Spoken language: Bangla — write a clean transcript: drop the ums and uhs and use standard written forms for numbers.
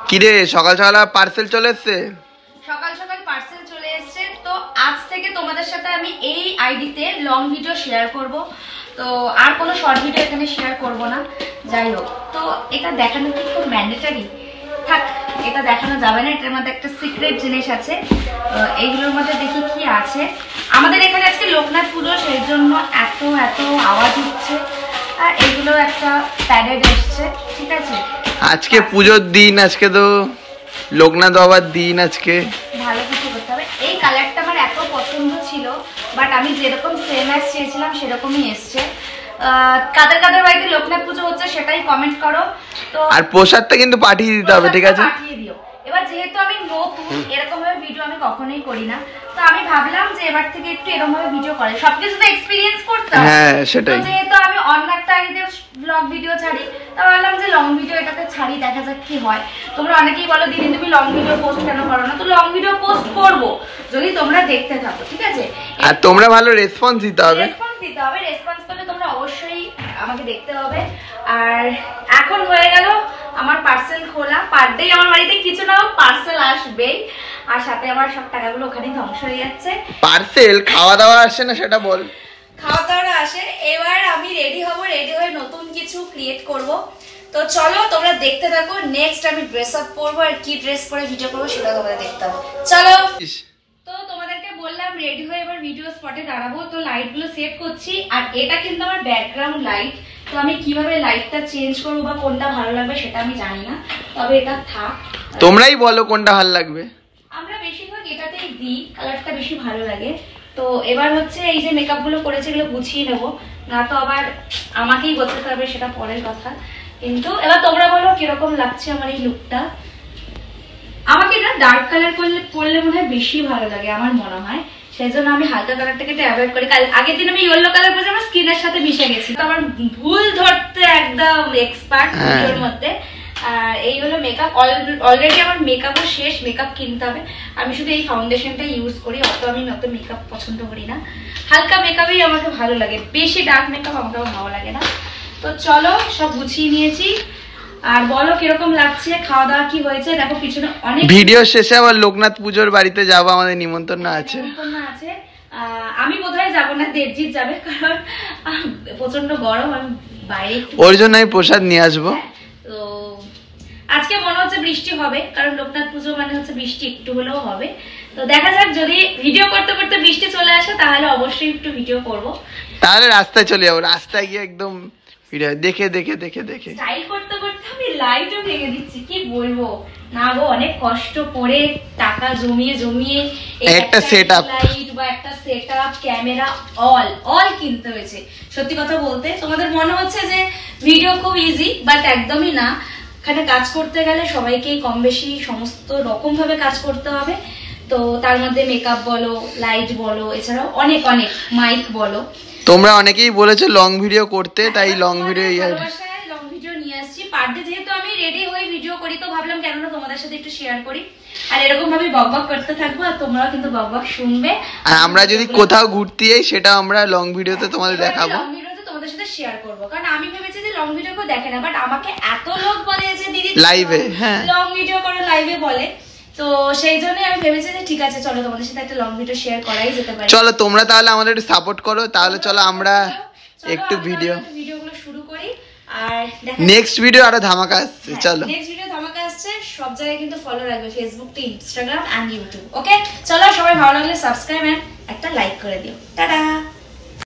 কি রে সকাল সকাল পার্সেল চলে এসেছে? সকাল সকাল পার্সেল চলে এসেছে। তো আজ থেকে তোমাদের সাথে আমি এই আইডিতে লং ভিডিও শেয়ার করব। তো আর কোনো শর্ট ভিডিও এখানে শেয়ার করব না। যাই হোক, তো এটা দেখানো কি খুব ম্যান্ডেটরি? থাক, এটা দেখানো যাবে না। এটার মধ্যে একটা সিক্রেট জিনিস আছে। এইগুলোর মধ্যে দেখি কি আছে। আমাদের এখানে আজকে লোকনাথ পুজো, সেই জন্য এত এত আওয়াজ হচ্ছে। আর এগুলো একটা প্যারেড এসছে, ঠিক আছে? আজকে পুজোর দিন, আজকে তো লোকনাথ বাবার দিন। আজকে ভালো কিছু করতে হবে। এই কালারটা আমার এত পছন্দ ছিল, বাট আমি যেরকম সেম অ্যাজ চেয়েছিলাম সেরকমই এসছে। কাদের কাদের বাড়িতে লোকনাথ পুজো হচ্ছে সেটাই কমেন্ট করো। তো আর প্রসাদটা কিন্তু পাঠিয়ে দিতে হবে, ঠিক আছে? পাঠিয়ে দিও। এবার যেহেতু আমি নতুন, এরকম ভাবে ভিডিও আমি কখনোই করি না, তো আমি ভাবলাম যে এবার থেকে একটু এরকম ভাবে ভিডিও করে সবকিছু তো এক্সপেরিয়েন্স করতে হবে। হ্যাঁ, সেটাই। তো যেহেতু আমি অন্য একটা আইডিতে ব্লগ ভিডিও ছাড়ি, তো ভাবলাম যে লং ভিডিও এটাতে ছাড়ি, দেখা যাক কি হয়। তোমরা অনেকেই বলো দিদি তুমি লং ভিডিও পোস্ট কেন করো না? তো লং ভিডিও পোস্ট করব যদি তোমরা দেখতে থাকো, ঠিক আছে? আর তোমরা ভালো রেসপন্স দিতে হবে। রেসপন্স করলে তোমরা অবশ্যই আমাকে দেখতে হবে। আর এখন হয়ে গেল আমার পার্সেল খোলা। পার ডে আমার বাড়িতে কিছু না হোক পার্সেল আসবেই, আর সাথে আমার সব টাকাগুলো ওখানেই ধ্বংস হয়ে যাচ্ছে। পার্সেল খাওয়া দাওয়া আসে না, সেটা বল। খাওয়া দাওয়া আসে। এবার আমি রেডি হব, রেডি হয়ে নতুন কিছু ক্রিয়েট করব। তো চলো তোমরা দেখতে থাকো। নেক্সট আমি ড্রেস আপ করবো, আর কি ড্রেস পরে ভিডিও করবো সেটা তোমরা দেখতে হবে। চলো। তো তোমাদেরকে বললাম রেডি হয়ে এবার ভিডিও স্পটে দাঁড়াবো। তো লাইট গুলো সেট করছি, আর এটা কিন্তু আমার ব্যাকগ্রাউন্ড লাইট। তো আমি কিভাবে লাইটটা চেঞ্জ করবো বা কোনটা ভালো লাগবে সেটা আমি জানি না, তবে এটা থাক। তোমরাই বলো কোনটা ভালো লাগবে। আমরা বেশিরভাগ এটাতেই দিই, কালারটা বেশি ভালো লাগে। তো এবার হচ্ছে এই যে মেকআপ গুলো করেছে এগুলো গুছিয়ে নেবো, না তো আবার আমাকেই গোছাতে হবে, সেটা পরের কথা। কিন্তু এবার তোমরা বলো কিরকম লাগছে আমার এই লুকটা। আমাকে না ডার্ক কালার করলে মনে হয় বেশি ভালো লাগে, আমার মনে হয়। সেই জন্য আমি হালকা কালারটাকে একটু অ্যাভয়েড করি। আগের দিন আমি ইয়েলো কালার পরে আমার স্কিনের সাথে মিশে গেছি, তো আমার ভুল ধরতে একদম এক্সপার্ট ভিডিওর মধ্যে। আর এই হলো মেকআপ। অলরেডি আমার মেকআপও শেষ, মেকআপ কিনতে হবে। আমি শুধু এই ফাউন্ডেশনটা ইউজ করি, আমি অত মেকআপ পছন্দ করি না। হালকা মেকআপই আমাকে ভালো লাগে, বেশি ডার্ক মেকআপ আমাকে ভালো লাগে না। তো চলো, সব গুছিয়ে নিয়েছি। আর বলো কিরকম লাগছে, খাওয়া দাওয়া কি হয়েছে? দেখো পিছনে অনেক ভিডিও শেষে আবার লোকনাথ পুজোর বাড়িতে যাবো, আমাদের নিমন্ত্রণ আছে। আমি বোধহয় যাবো না, দেবজিৎ যাবে, কারণ প্রচন্ড গরম। আমি বাইরে, ওর জন্য আমি প্রসাদ নিয়ে আসবো। তো আজকে মনে হচ্ছে বৃষ্টি হবে, কারণ লোকনাথ পুজো মানে হচ্ছে বৃষ্টি একটু হলেও হবে। তো দেখা যাক, যদি ভিডিও করতে করতে বৃষ্টি চলে আসে তাহলে অবশ্যই একটু ভিডিও করব। তাহলে রাস্তায় চলে যাবো, রাস্তায় গিয়ে একদম দেখে দেখে দেখে দেখে স্টাইল করতে করতে আমি লাইটও ভেঙে দিচ্ছি, কি বলবো না গো। অনেক কষ্ট করে টাকা জমিয়ে জমিয়ে একটা সেটআপ, লাইট বা একটা সেটআপ, ক্যামেরা, অল কিনতে হয়েছে। সত্যি কথা বলতে তোমাদের মনে হচ্ছে যে ভিডিও খুব ইজি, বাট একদমই না। এখানে কাজ করতে গেলে সবাইকেই কম বেশি সমস্ত রকম ভাবে কাজ করতে হবে। তো তার মধ্যে মেকআপ বলো, লাইট বলো, এছাড়াও অনেক অনেক মাইক বলো। তোমরা অনেকেই বলেছো লং ভিডিও করতে, তাই লং ভিডিও লং ভিডিও নিয়ে আসছি। পার ডে যেহেতু আমি রেডি হয়ে ভিডিও করি, তো ভাবলাম কেন না তোমাদের সাথে একটু শেয়ার করি। আর এরকম ভাবে বকবক করতে থাকবো, আর তোমরাও কিন্তু বকবক শুনবে। আর আমরা যদি কোথাও ঘুরতে যাই সেটা আমরা লং ভিডিওতে তোমাদের দেখাবো, লং ভিডিওতে তোমাদের সাথে শেয়ার করব। কারণ আমি ভেবেছি যে লং ভিডিও কেউ দেখে না, বাট আমাকে এত লোক বলে যে দিদি লাইভে, হ্যাঁ লং ভিডিও করো, লাইভে বলে। তো সেই জন্যই আমি ভেবেছি যে ঠিক আছে, চলো তোমাদের সাথে একটা লং ভিডিও শেয়ার করাই যেতে পারে। চলো তোমরা তাহলে আমাদের একটু সাপোর্ট করো, তাহলে চলো আমরা একটু ভিডিওগুলো শুরু করি। আর নেক্সট ভিডিও আরো ধামাকা আসছে। চলো নেক্সট ভিডিও ধামাকা আসছে। সব জায়গায় কিন্তু ফলো রাখবে, ফেসবুক, ইনস্টাগ্রাম এন্ড ইউটিউব। ওকে, চলো সবাই ভালো লাগলে সাবস্ক্রাইব এন্ড একটা লাইক করে দিও। টাটা।